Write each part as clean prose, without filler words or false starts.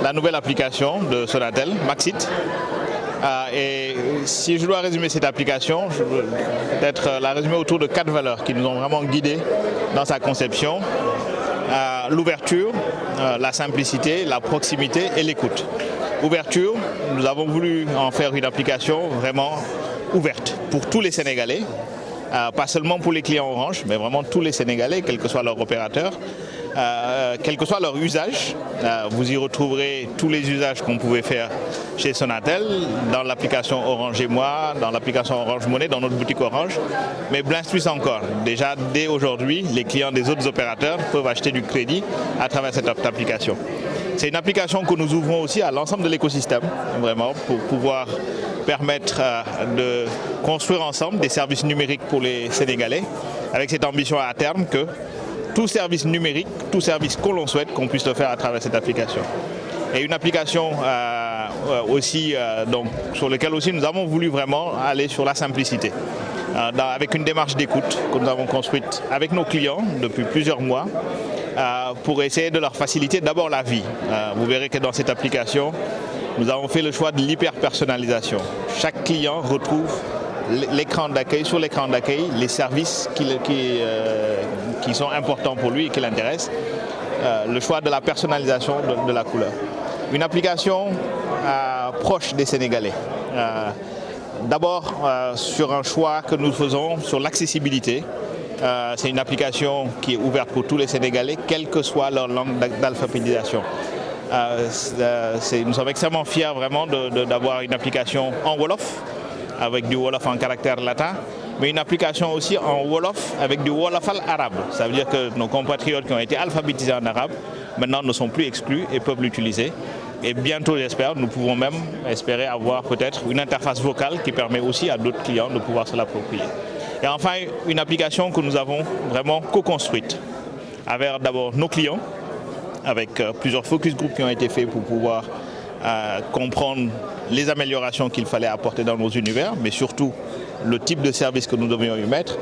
la nouvelle application de Sonatel, Maxit. Et si je dois résumer cette application, je veux peut-être la résumer autour de 4 valeurs qui nous ont vraiment guidés dans sa conception. L'ouverture, la simplicité, la proximité et l'écoute. Ouverture, nous avons voulu en faire une application vraiment ouverte pour tous les Sénégalais, pas seulement pour les clients Orange, mais vraiment tous les Sénégalais, quel que soit leur opérateur, quel que soit leur usage. Vous y retrouverez tous les usages qu'on pouvait faire chez Sonatel, dans l'application Orange et moi, dans l'application Orange Money, dans notre boutique Orange, mais bien plus encore. Déjà, dès aujourd'hui, les clients des autres opérateurs peuvent acheter du crédit à travers cette application. C'est une application que nous ouvrons aussi à l'ensemble de l'écosystème, vraiment, pour pouvoir permettre de construire ensemble des services numériques pour les Sénégalais, avec cette ambition à terme que tout service numérique, tout service que l'on souhaite, qu'on puisse le faire à travers cette application. Et une application aussi donc, sur laquelle aussi nous avons voulu vraiment aller sur la simplicité, avec une démarche d'écoute que nous avons construite avec nos clients depuis plusieurs mois, pour essayer de leur faciliter d'abord la vie. Vous verrez que dans cette application, nous avons fait le choix de l'hyper-personnalisation. Chaque client retrouve l'écran d'accueil, sur l'écran d'accueil, les services qui sont importants pour lui et qui l'intéressent. Le choix de la personnalisation de la couleur. Une application proche des Sénégalais. D'abord sur un choix que nous faisons sur l'accessibilité. C'est une application qui est ouverte pour tous les Sénégalais, quelle que soit leur langue d'alphabétisation. Nous sommes extrêmement fiers vraiment d'avoir une application en Wolof, avec du Wolof en caractère latin, mais une application aussi en Wolof avec du Wolofal arabe. Ça veut dire que nos compatriotes qui ont été alphabétisés en arabe, maintenant ne sont plus exclus et peuvent l'utiliser. Et bientôt, j'espère, nous pouvons même espérer avoir peut-être une interface vocale qui permet aussi à d'autres clients de pouvoir se l'approprier. Et enfin, une application que nous avons vraiment co-construite avec d'abord nos clients, avec plusieurs focus group qui ont été faits pour pouvoir comprendre les améliorations qu'il fallait apporter dans nos univers, mais surtout le type de service que nous devions y mettre,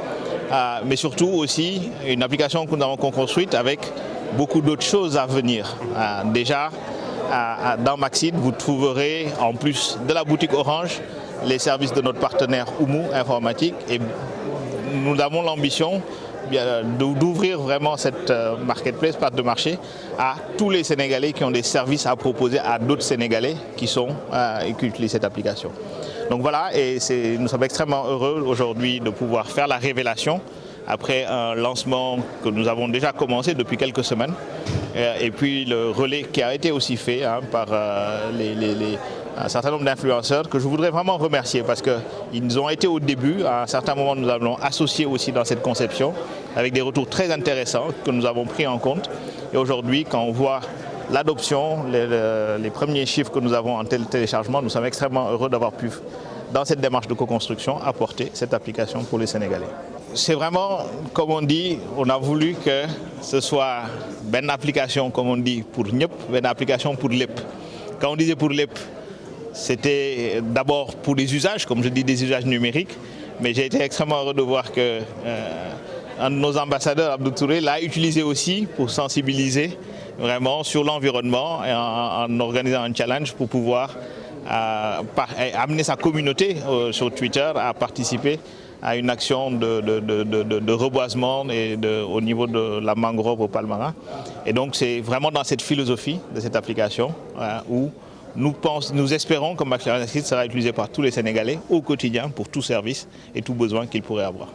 mais surtout aussi une application que nous avons construite avec beaucoup d'autres choses à venir. Déjà, dans Maxit, vous trouverez en plus de la boutique Orange les services de notre partenaire Oumou Informatique, et nous avons l'ambition d'ouvrir vraiment cette marketplace, part de marché, à tous les Sénégalais qui ont des services à proposer à d'autres Sénégalais qui utilisent cette application. Donc voilà, et nous sommes extrêmement heureux aujourd'hui de pouvoir faire la révélation après un lancement que nous avons déjà commencé depuis quelques semaines, et puis le relais qui a été aussi fait par un certain nombre d'influenceurs que je voudrais vraiment remercier parce qu'ils ont été au début. À un certain moment, nous allons associer aussi dans cette conception avec des retours très intéressants que nous avons pris en compte. Et aujourd'hui, quand on voit l'adoption, les premiers chiffres que nous avons en téléchargement, nous sommes extrêmement heureux d'avoir pu, dans cette démarche de co-construction, apporter cette application pour les Sénégalais. C'est vraiment, comme on dit, on a voulu que ce soit une application, comme on dit, pour Nyep, une application pour Lep. Quand on disait pour Lep, c'était d'abord pour des usages, comme je dis, des usages numériques, mais j'ai été extrêmement heureux de voir que un de nos ambassadeurs, Abdou Touré, l'a utilisé aussi pour sensibiliser vraiment sur l'environnement en organisant un challenge pour pouvoir amener sa communauté sur Twitter à participer à une action de reboisement au niveau de la mangrove au Palmarin. Et donc c'est vraiment dans cette philosophie de cette application où nous espérons que Maxit sera utilisé par tous les Sénégalais au quotidien pour tout service et tout besoin qu'ils pourraient avoir.